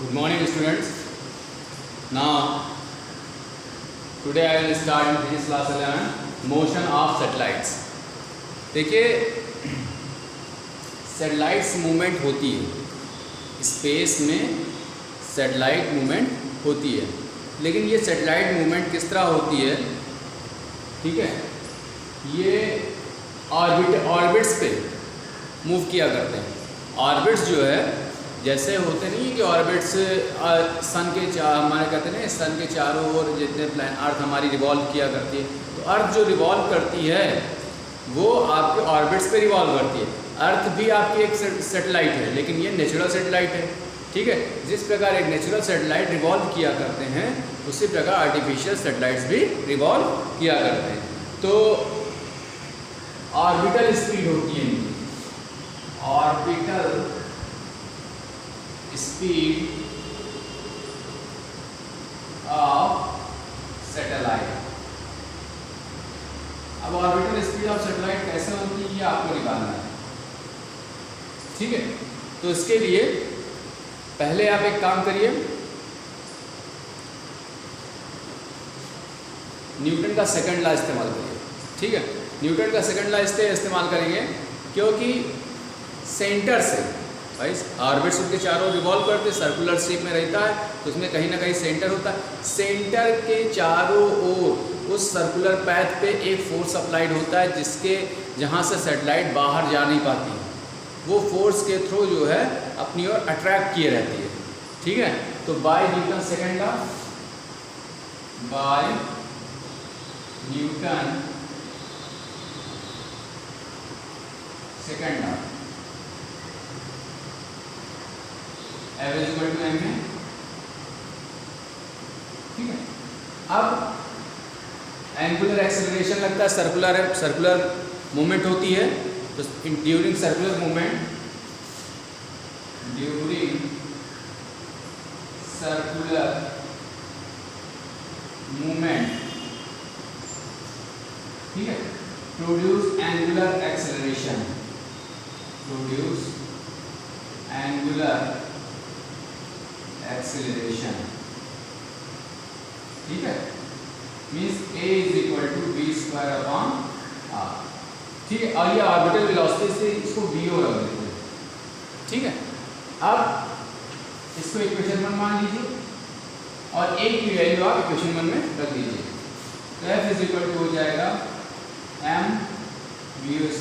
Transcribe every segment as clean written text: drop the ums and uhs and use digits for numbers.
Good morning, students. Now, today I will start in physics class 11 motion of satellites. देखिए, satellites movement होती है, space में satellite movement होती है, लेकिन ये सैटेलाइट मूवमेंट किस तरह होती है? ठीक है, ये ऑर्बिट्स पे मूव किया करते हैं। ऑर्बिट्स जो है जैसे होते नहीं है कि ऑर्बिट्स सन के हमारे कहते हैं सन के चारों ओर जितने प्लान अर्थ हमारी रिवॉल्व किया करती है, तो अर्थ जो रिवॉल्व करती है वो आपके ऑर्बिट्स पे रिवॉल्व करती है। अर्थ भी आपकी एक सैटेलाइट है, लेकिन ये नेचुरल सैटेलाइट है। ठीक है, जिस प्रकार एक नेचुरल सैटेलाइट रिवॉल्व किया करते हैं, उसी प्रकार आर्टिफिशियल सैटेलाइट्स भी रिवॉल्व किया करते हैं। तो ऑर्बिटल स्पीड होती है इनकी, ऑर्बिटल स्पीड ऑफ सैटेलाइट। अब ऑर्बिटल स्पीड ऑफ सैटेलाइट कैसे होती है ये आपको निकालना है। ठीक है, तो इसके लिए पहले आप एक काम करिए, न्यूटन का सेकंड लॉ इस्तेमाल करिए। ठीक है, न्यूटन का सेकंड लॉ इस्तेमाल करेंगे क्योंकि सेंटर से भाई ऑर्बिट्स उनके चारों रिवॉल्व करते, सर्कुलर शेप में रहता है, तो उसमें कहीं ना कहीं सेंटर होता है। सेंटर के चारों ओर उस सर्कुलर पैथ पे एक फोर्स अप्लाइड होता है, जिसके जहाँ से सैटेलाइट बाहर जा नहीं पाती, वो फोर्स के थ्रू जो है अपनी ओर अट्रैक्ट किए रहती है। ठीक है, तो by Newton second law, by Newton second law F = m है। ठीक है, अब एंगुलर एक्सेलरेशन लगता है, सर्कुलर मूवमेंट होती है, तो ड्यूरिंग सर्कुलर मूवमेंट, ठीक है, प्रोड्यूस एंगुलर एक्सेलरेशन, ठीक है, मीन्स a = v²/r। ठीक है, और ये ऑर्बिटल वेलोसिटी से इसको v रख देते हैं। ठीक है, अब इसको इक्वेशन 1 मान लीजिए और a की वैल्यू आप इक्वेशन 1 में रख दीजिए, तो F हो जाएगा mv²/r।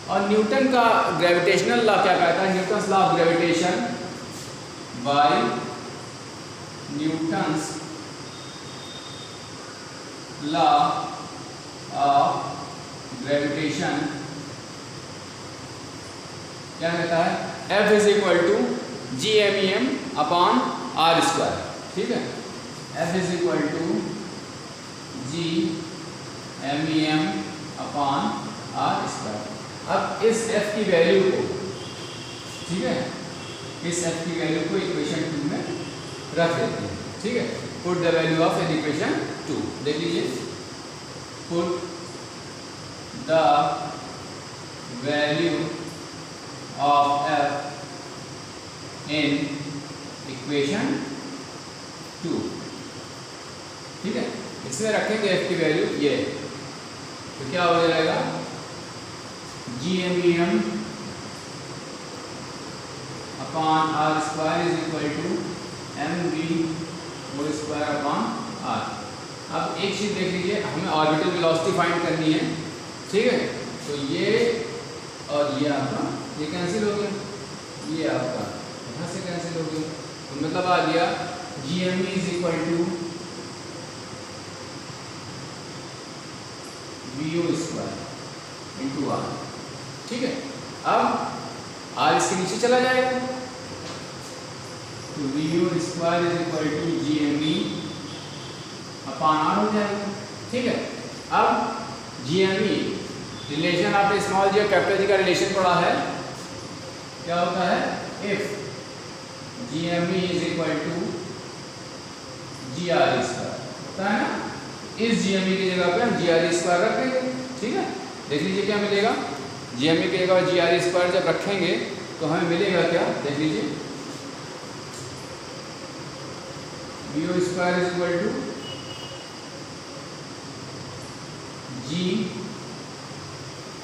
और न्यूटन का ग्रेविटेशनल लॉ क्या कहता है? Newton's law of gravitation by Newton's law of gravitation क्या कहता है? F = g_m_r²। ठीक है, F = g_m_r²। अब इस f की वैल्यू को, ठीक है, इस f की वैल्यू को इक्वेशन 2 में रख देते हैं। ठीक है, put the value of in equation 2। देख लीजिए, put the value of f in equation 2। ठीक है, इसमें रखेंगे f की वैल्यू ये, तो क्या हो जाएगा? g_m_r² mv²/r। अब एक चीज देख लीजिए, हमें ऑर्बिटल वेलोसिटी फाइंड करनी है। ठीक है, तो ये और ये आपका ये कैंसिल हो गया, ये आपका यहाँ से कैंसिल हो गया, तो मतलब आ गया gm = v² × r। ठीक है, अब r इसके नीचे चला जाएगा, तो v² = gme/r हो जाएगा। ठीक है, अब gme रिलेशन आपने स्मॉल जी और कैपिटल जी का रिलेशन पढ़ा है, क्या होता है? if gme = gr² होता है ना, इस gme की जगह पे हम gr² रख देंगे। ठीक है, देख लीजिए क्या मिलेगा, gme की जगह gr² जब रखेंगे तो हमें मिलेगा क्या? देख लीजिए, V O square is equal to G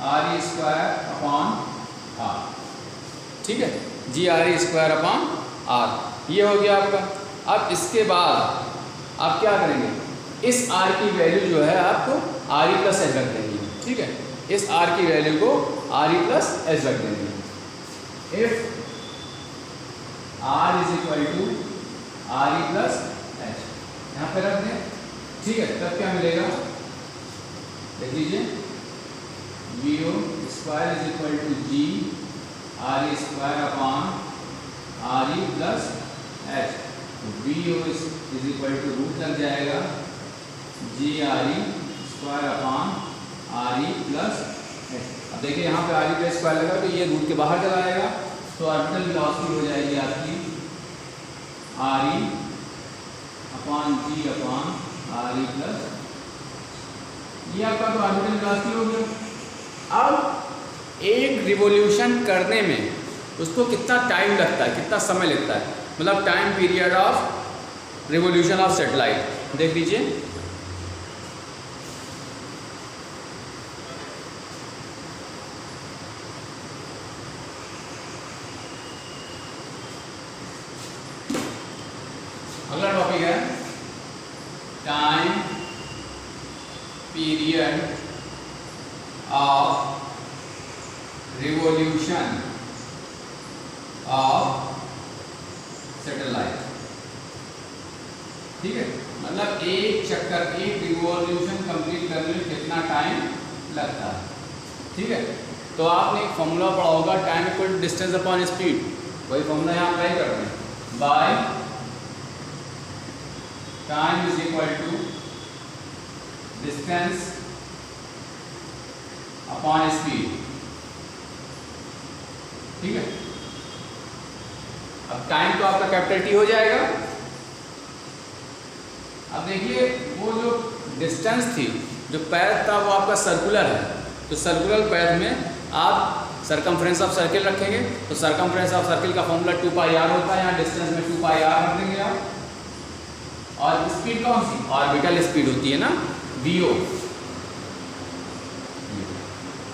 R E square upon R. ठीक है, G R E square upon R, ये हो गया आपका। अब इसके बाद आप क्या करेंगे, इस आर की वैल्यू जो है आपको आर ई प्लस एच रख देंगे। ठीक है, इस आर की वैल्यू को आर ई प्लस एच रख देंगे। If R is equal to R E plus H, यहाँ पे रख दें। ठीक है, तब क्या मिलेगा, देख लीजिए, V O square is equal to G R E square upon R E plus H. V O is equal to root लग जाएगा G R E square upon R E plus H. अब देखिए यहाँ पे आर ई प्लस स्क्वायर लगा तो ये root के बाहर चला जाएगा, तो ऑर्बिटल वेलोसिटी हो जाएगी आपकी आर ई अपॉन जी अपॉन आर ई प्लस, ये आपका तो ऑर्बिटल वेलोसिटी हो गया। अब एक रिवोल्यूशन करने में उसको कितना टाइम लगता है, कितना समय लगता है, मतलब time period of revolution of satellite देख लीजिए। अगला टॉपिक है time period of revolution of satellite. ठीक है, मतलब एक चक्कर, एक रिवॉल्यूशन कंप्लीट करने में कितना टाइम लगता है। ठीक है, तो आपने एक फॉर्मूला पढ़ा होगा, time equal distance upon speed, वही फॉर्मूला यहाँ अप्लाई करते हैं। By time is equal to distance upon speed. ठीक है, अब टाइम तो आपका कैपिटल टी हो जाएगा। अब देखिए वो जो डिस्टेंस थी, जो पैथ था वो आपका सर्कुलर है, तो सर्कुलर पैथ में आप सरकमफ्रेंस ऑफ सर्किल रखेंगे, तो सरकमफ्रेंस ऑफ सर्किल का फॉर्मूला 2 पाई आर होता है, यहाँ डिस्टेंस में 2 पाई आर रख देंगे आप। और स्पीड कौन सी, ऑर्बिटल स्पीड होती है ना, वी ओ।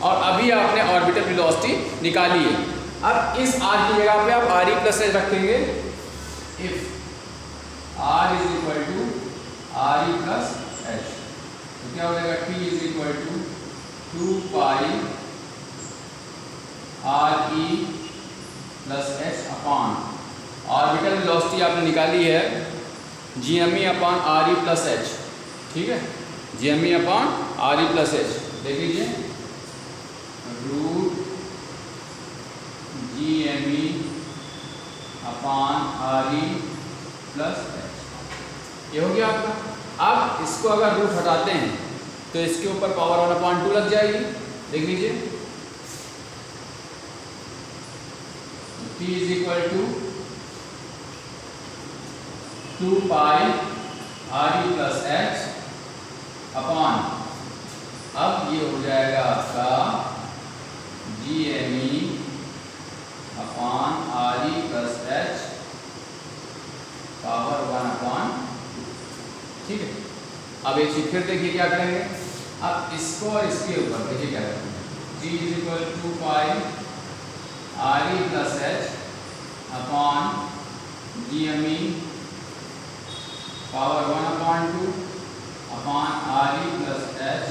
और अभी आपने ऑर्बिटल वेलोसिटी निकाली है। अब इस आर की जगह पे आप आर ई प्लस एच रखेंगे। If R is equal to R E plus H, तो क्या हो जाएगा, T is equal to 2 pi R E plus H upon orbital velocity आपने निकाली है G M E upon R E plus H. ठीक है, G M E upon R E plus H, देख लीजिए, root G M E upon R E plus H, ये हो गया आपका। अब इसको अगर रूट हटाते हैं तो इसके ऊपर पावर 1/2 लग जाएगी, देख लीजिए, T is equal to 2 pi R E plus H upon, अब ये हो जाएगा आपका G M E upon R E plus H power 1/2। ठीक है, अब एक चीज फिर देखिए क्या करेंगे, अब इसको और इसके ऊपर देखिए क्या करेंगे, G is equal to 2 pi R E plus H upon G M E power 1/2 upon R E plus H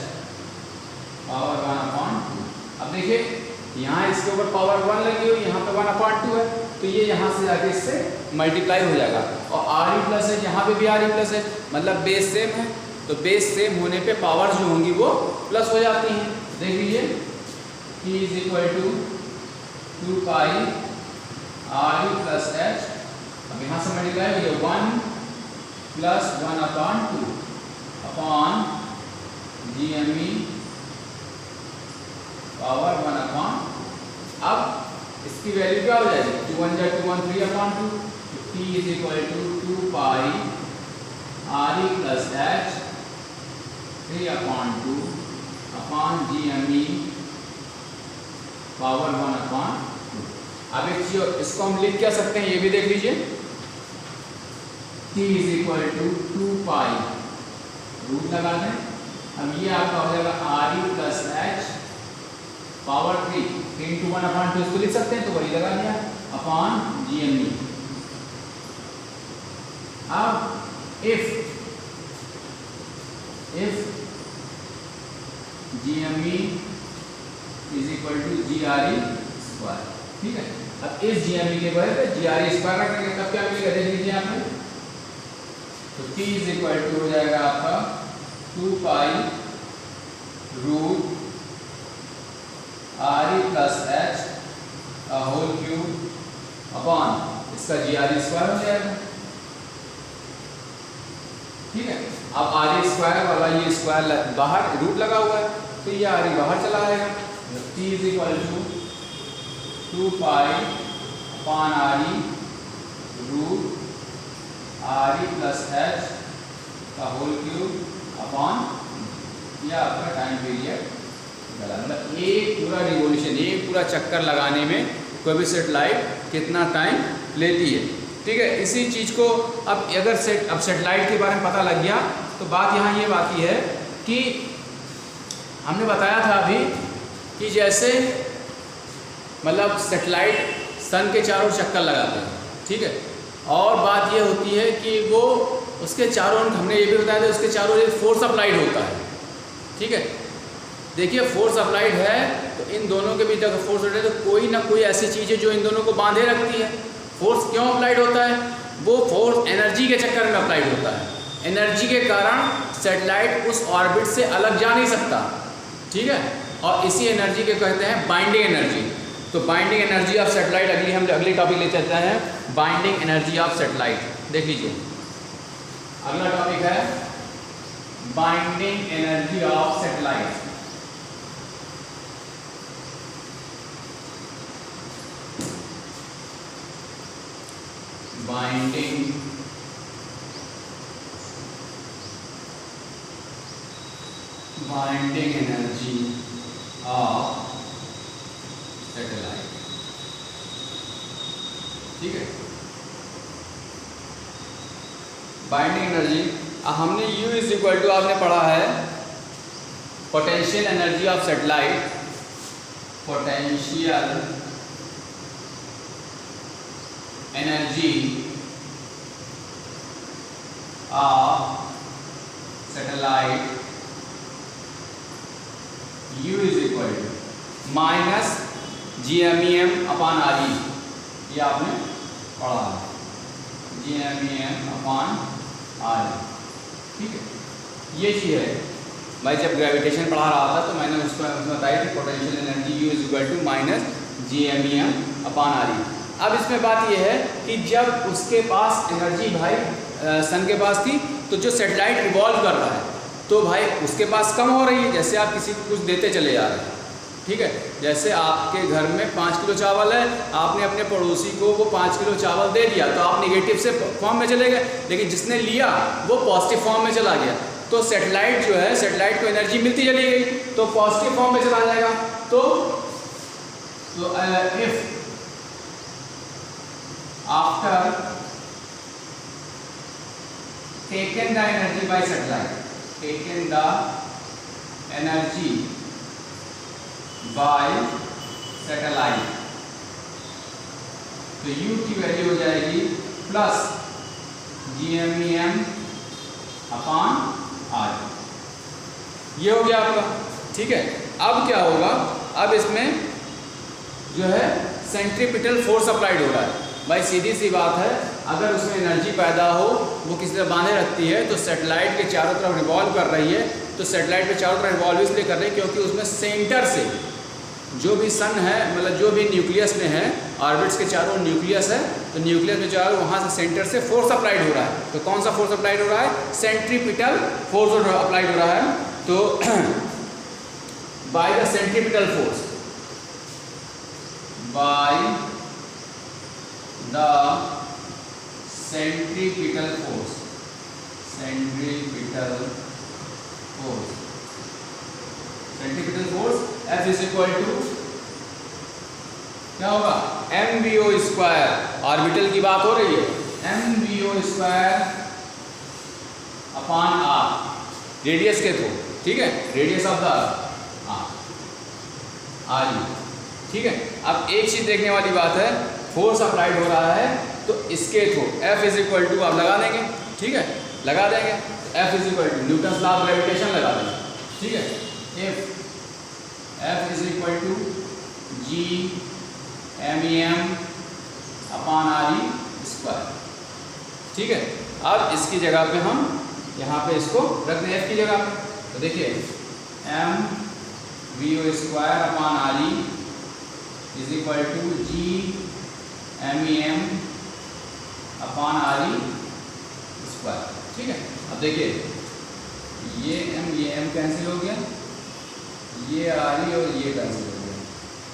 power 1/2। अब देखिए यहाँ इसके ऊपर पावर 1 लगी हुई, यहाँ पे 1/2 है, तो ये यहाँ से जाके इससे मल्टीप्लाई हो जाएगा। और आर ई प्लस है, यहाँ पे भी आर ई प्लस है, मतलब बेस सेम है, तो बेस सेम होने पे पावर जो होंगी वो प्लस हो जाती हैं। देख लीजिए, T is equal to 2 pi R E plus H, अब यहाँ से मल्टीप्लाई हो गया 1 plus 1/2 upon G M E power 1/2। अब इसकी वैल्यू क्या हो जाएगी, 2 1 जा 2 1 3/2, तो T is equal to 2 pi R E plus H 3/2 upon G M E power 1/2। अब एक चीज इसको हम लिख क्या सकते हैं, ये भी देख लीजिए, t is equal to 2 pi root लगा दें। अब ये आपका हो जाएगा R E plus H power 3 into 1/2 इसको लिख सकते हैं, तो वही लगा दिया अपॉन GME। अब if GME is equal to GRE square, ठीक है। अब इस GME के बजाय पे GRE स्क्वायर रखेंगे, तब क्या मिलेगा देख लीजिए आप लोग। तो t इज इक्वल टू हो जाएगा आपका 2 pi root RE plus H का होल क्यूब अपॉन इसका GRE स्क्वायर हो जाएगा, ठीक है। अब RE स्क्वायर वाला ये स्क्वायर बाहर रूट लगा हुआ है, तो ये RE बाहर चला आएगा। t is equal to 2 pi upon RE root RE plus H का होल क्यूब अपॉन यह आपका टाइम पीरियड निकला। मतलब एक पूरा रिवोल्यूशन, एक पूरा चक्कर लगाने में कोई भी सेटेलाइट कितना टाइम लेती है, ठीक है। इसी चीज़ को अब अगर सेटेलाइट के बारे में पता लग गया, तो बात यहाँ ये आती है कि हमने बताया था अभी कि जैसे मतलब सेटेलाइट सन के चारों चक्कर लगाते हैं, ठीक है। और बात ये होती है कि वो उसके चारों, हमने ये भी बताया था, उसके चारों एक फोर्स अप्लाइड होता है, ठीक है। देखिए फोर्स अप्लाइड है तो इन दोनों के बीच अगर फोर्स होता है तो कोई ना कोई ऐसी चीज़ है जो इन दोनों को बांधे रखती है। फोर्स क्यों अप्लाइड होता है? वो फोर्स एनर्जी के चक्कर में अप्लाइड होता है। एनर्जी के कारण सेटेलाइट उस ऑर्बिट से अलग जा नहीं सकता, ठीक है। और इसी एनर्जी के कहते हैं बाइंडिंग एनर्जी। तो बाइंडिंग एनर्जी ऑफ सेटेलाइट हम अगली टॉपिक ले चलते हैं, बाइंडिंग एनर्जी ऑफ सेटेलाइट। देख लीजिए अगला टॉपिक है binding energy of satellite. Binding energy of satellite, ठीक है। बाइंडिंग एनर्जी हमने U इज इक्वल टू आपने पढ़ा है potential energy of satellite, potential energy of satellite U is equal to minus GMEM upon RE, ये आपने पढ़ा है GMEM अपॉन RE, ठीक है। ये चीज़ है भाई, जब ग्रेविटेशन पढ़ा रहा था तो मैंने उसको बताया कि potential energy U is equal to minus GMEM upon RE। अब इसमें बात यह है कि जब उसके पास एनर्जी भाई सन के पास थी, तो जो सेटेलाइट रिवॉल्व कर रहा है तो भाई उसके पास कम हो रही है। जैसे आप किसी को कुछ देते चले जा रहे हैं, ठीक है। जैसे आपके घर में 5 किलो चावल है, आपने अपने पड़ोसी को वो 5 किलो चावल दे दिया, तो आप नेगेटिव से फॉर्म में चले गए, लेकिन जिसने लिया वो पॉजिटिव फॉर्म में चला गया। तो सेटेलाइट जो है, सेटेलाइट को एनर्जी मिलती चली गई तो पॉजिटिव फॉर्म में चला जाएगा। तो if after taken the energy by satellite, taken the energy by satellite, तो U की वैल्यू हो जाएगी प्लस GMEM अपॉन RE। ये हो गया आपका, ठीक है। अब क्या होगा, अब इसमें जो है सेंट्रीपिटल फोर्स अप्लाइड हो रहा है। भाई सीधी सी बात है, अगर उसमें एनर्जी पैदा हो, वो किसी तरह बांधे रखती है, तो सेटेलाइट के चारों तरफ रिवॉल्व कर रही है। तो सेटेलाइट के चारों तरफ रिवॉल्व इसलिए कर रही है क्योंकि उसमें सेंटर से जो भी सन है, मतलब जो भी न्यूक्लियस में है, ऑर्बिट्स के चारों न्यूक्लियस है, तो न्यूक्लियस में चारों वहाँ से सेंटर से फोर्स अप्लाइड हो रहा है। तो कौन सा फोर्स अप्लाइड हो रहा है? सेंट्रीपिटल फोर्स अप्लाइड हो रहा है। तो by the centripetal force, by the centripetal force, centripetal force, centripetal force F is equal to क्या होगा? mvo square. ऑर्बिटल की बात हो रही है, mvo square upon R, radius के थ्रू, ठीक है, radius of the R you, ठीक है। अब एक चीज देखने वाली बात है, फोर्स अप्लाइड हो रहा है तो इसके through F is equal to आप लगा देंगे, ठीक है, लगा देंगे, F is equal to Newton law of gravitation लगा देंगे, ठीक है। F is equal to G MEM upon RE square, ठीक है। अब इसकी जगह पे हम यहाँ पे इसको रख दें F की जगह पे, तो देखिए M VO square upon RE is equal to G MEM upon RE square, ठीक है। अब देखिए ये M कैंसिल हो गया, ये RE और ये कैंसिल हो गया,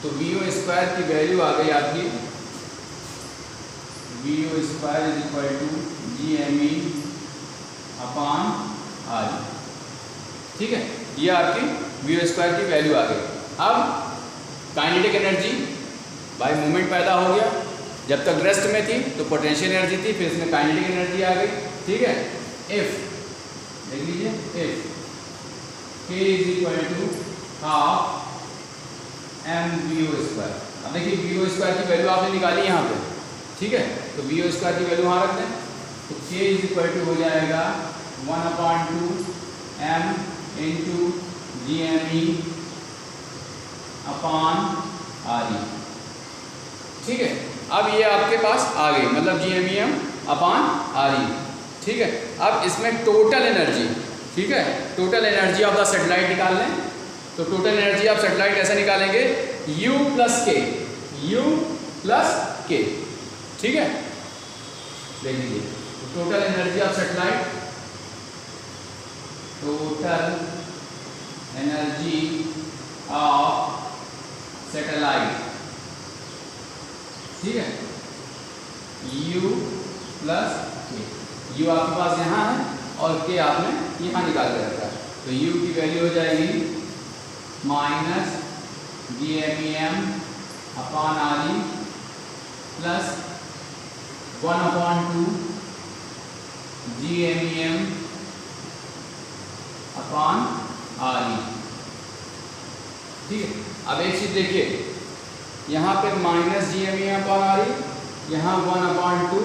तो VO स्क्वायर की वैल्यू आ गई आपकी, VO square is equal to GME upon RE, ठीक है। ये आपकी VO स्क्वायर की वैल्यू आ गई। अब काइनेटिक एनर्जी बाय मूवमेंट पैदा हो गया, जब तक रेस्ट में थी तो पोटेंशियल एनर्जी थी, फिर इसमें काइनेटिक एनर्जी आ गई, ठीक है। इफ देख लीजिए, if K is equal to half MVO square, अब देखिए VO स्क्वायर की वैल्यू आपने निकाली यहाँ पे, ठीक है, तो VO स्क्वायर की वैल्यू वहाँ रख दें, तो K इज इक्वल टू हो जाएगा 1/2 M into GME upon RE, ठीक है। अब ये आपके पास आ गई, मतलब GMEM अपॉन RE, ठीक है। अब इसमें टोटल एनर्जी, ठीक है, total energy of the satellite निकाल लें, तो टोटल एनर्जी ऑफ सैटेलाइट ऐसे निकालेंगे U प्लस K, ठीक है। देख लीजिए, total energy of satellite, total energy of satellite, ठीक है, U प्लस K, U आपके पास यहाँ है और K आपने यहाँ निकाल के रखा है, तो U की वैल्यू हो जाएगी minus GMEM upon RE plus 1/2 GMEM upon RE, ठीक है। अब एक चीज देखिए, यहाँ पे माइनस GMEM अपॉन RE, यहाँ 1/2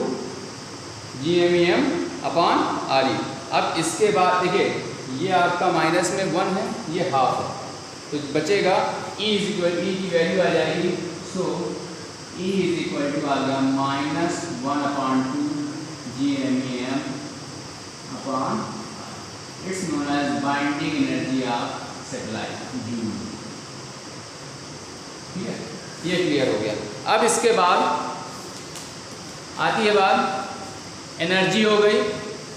GMEM अपॉन RE। अब इसके बाद देखिए ये आपका माइनस में 1 है, ये हाफ है, तो बचेगा E इज इक्वल, E की वैल्यू आ जाएगी, so E is equal to आ गया minus 1/2 GMEM upon, it's known as binding energy of satellite, ठीक है। ये क्लियर हो गया। अब इसके बाद आती है बात एनर्जी हो गई,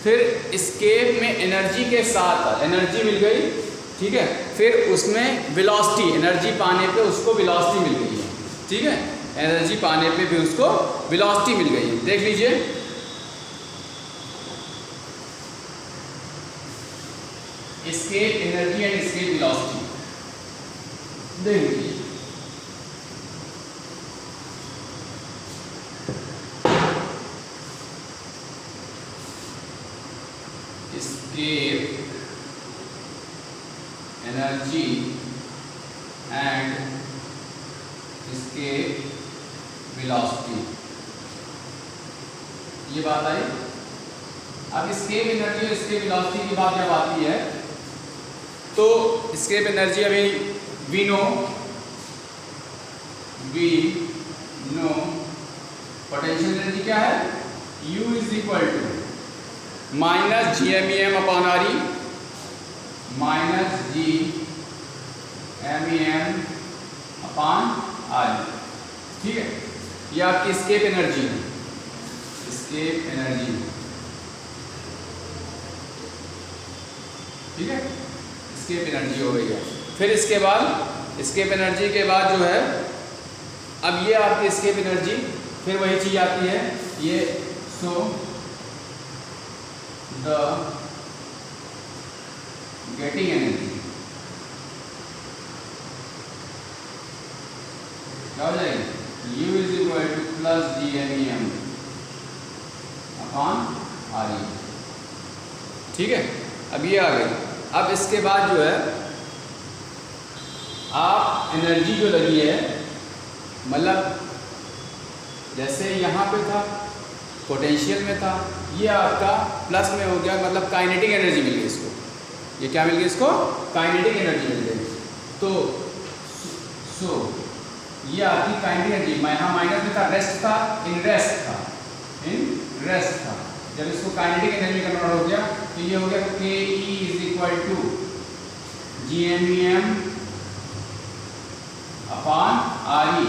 फिर एस्केप में एनर्जी के साथ एनर्जी मिल गई, ठीक है, फिर उसमें वेलोसिटी, एनर्जी पाने पे उसको वेलोसिटी मिल गई है, ठीक है, एनर्जी पाने पे भी उसको वेलोसिटी मिल गई है। देख लीजिए, escape energy and escape velocity, देख लीजिए, escape energy and escape velocity, ये बात आई। अब escape energy और escape velocity की बात जब आती है तो escape energy अभी we know potential energy क्या है, U is equal to minus GMEM upon RE minus GMEM upon RE, ठीक है। ये आपकी एस्केप एनर्जी है, एस्केप एनर्जी, ठीक है, एस्केप एनर्जी हो गई है। फिर इसके बाद एस्केप एनर्जी के बाद जो है, अब ये आपकी एस्केप एनर्जी, फिर वही चीज आती है ये, सो the getting energy क्या हो जाएगी, U is equal two plus GMEM upon RE, ठीक है। अब ये आ गई। अब इसके बाद जो है आप एनर्जी जो लगी है, मतलब जैसे यहाँ पे था पोटेंशियल में था, ये आपका प्लस में हो गया, मतलब काइनेटिक एनर्जी मिल गई इसको। ये क्या मिल गई इसको? काइनेटिक एनर्जी मिल गई। तो ये आपकी काइनेटिक एनर्जी, यहाँ माइनस में था, रेस्ट था, इन रेस्ट था। जब इसको काइनेटिक एनर्जी कन्वर्ट हो गया तो ये हो गया K E is equal to GMEM upon RE।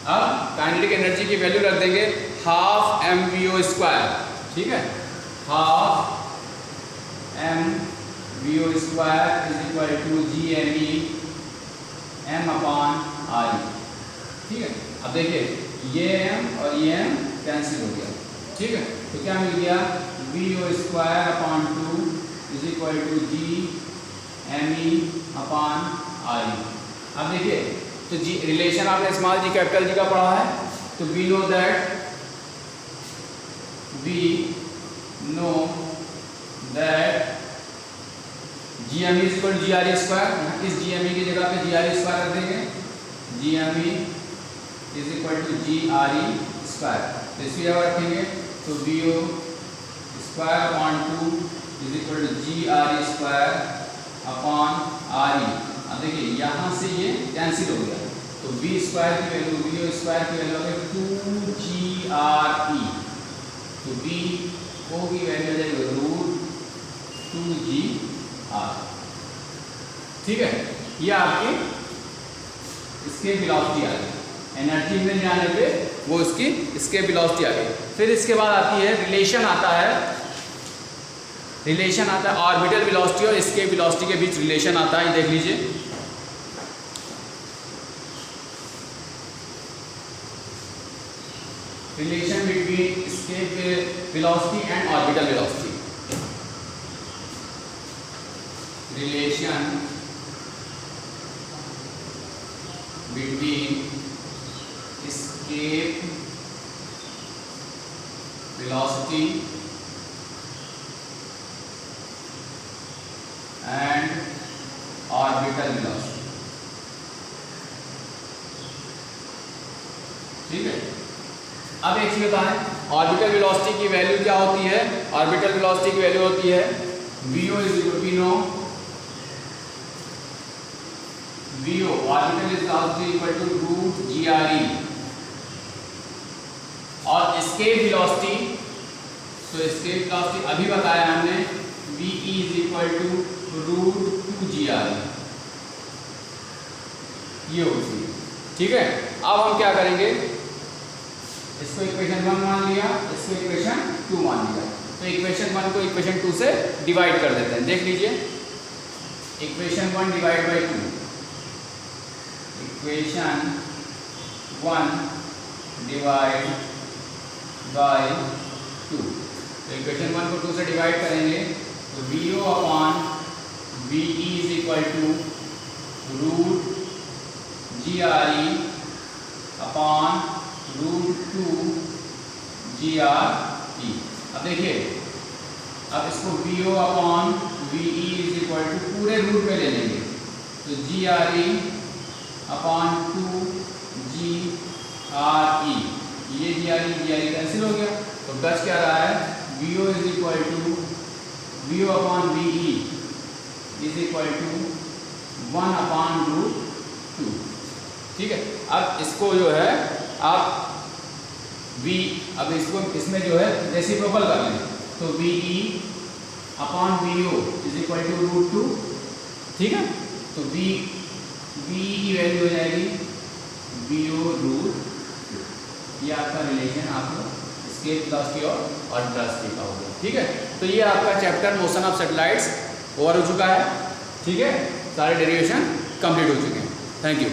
अब काइनेटिक एनर्जी की वैल्यू रख देंगे हाफ mVO², ठीक है, half mVO² is equal to GMEM upon RE, ठीक है। अब देखिए ये m और ये m कैंसिल हो गया, ठीक है। तो क्या मिल गया? VO² upon 2 is equal to GME upon RE। अब देखिए तो जी रिलेशन आपने स्मॉल जी कैपिटल जी का पढ़ा है, तो we know that GME is equal to GRE square. इस GME की जगह पे GRE स्क्वायर रख देंगे, GME is equal to GRE square. तो इसकी जगह रखेंगे तो VO square upon 2 is equal to GRE square upon RE। अब देखिए यहाँ से ये कैंसिल हो गया, तो V स्क्वायर की वैल्यू, VO स्क्वायर की वैल्यू हो गई 2GRE। तो VO की वैल्यू हो जाएगी √2GR, ठीक है। ये आपकी इसके वेलोसिटी आ गई, एनर्जी में जाने पे वो इसकी इसके वेलोसिटी आ गई। फिर इसके बाद आती है रिलेशन आता है ऑर्बिटल वेलोसिटी और इसके वेलोसिटी के बीच रिलेशन आता है, देख लीजिए। Relation between escape velocity and orbital velocity, relation between escape velocity and orbital velocity, ठीक है। अब एक चीज बताएं, ऑर्बिटल वेलोसिटी की वैल्यू क्या होती है? ऑर्बिटल वेलोसिटी की वैल्यू होती है VO is equal to no VO orbital is velocity equal to √GRE, और एस्केप वेलोसिटी, तो एस्केप वेलोसिटी अभी बताया हमने VE is equal to √2GRE, ये होती है, ठीक है। अब हम क्या करेंगे, इसको इक्वेशन 1 मान लिया, इसको इक्वेशन 2 मान लिया, तो इक्वेशन 1 को इक्वेशन 2 से डिवाइड कर देते हैं। देख लीजिए equation 1 divide by 2, equation 1 divide by 2, तो इक्वेशन 1 को 2 से डिवाइड करेंगे तो VO upon VE is equal to √GRE upon √2GRE। अब देखिए, अब इसको VO upon VE is equal to पूरे रूट में ले लेंगे, तो GRE अपॉन 2GRE, ये GRE कैंसिल हो गया, तो बच क्या रहा है VO is equal to VO upon VE is equal to 1 upon √2, ठीक है। अब इसको जो है आप अब इसको इसमें जो है रेसिप्रोकल कर लें, तो VE upon VO is equal to √2, ठीक है। तो VE की वैल्यू हो जाएगी VO√2, ये आपका रिलेशन आपको एस्केप वेलोसिटी और ऑर्बिटल वेलोसिटी का होगा, ठीक है। तो ये आपका chapter motion of satellites over हो चुका है, ठीक है। सारे डेरिवेशन कंप्लीट हो चुके हैं। Thank you.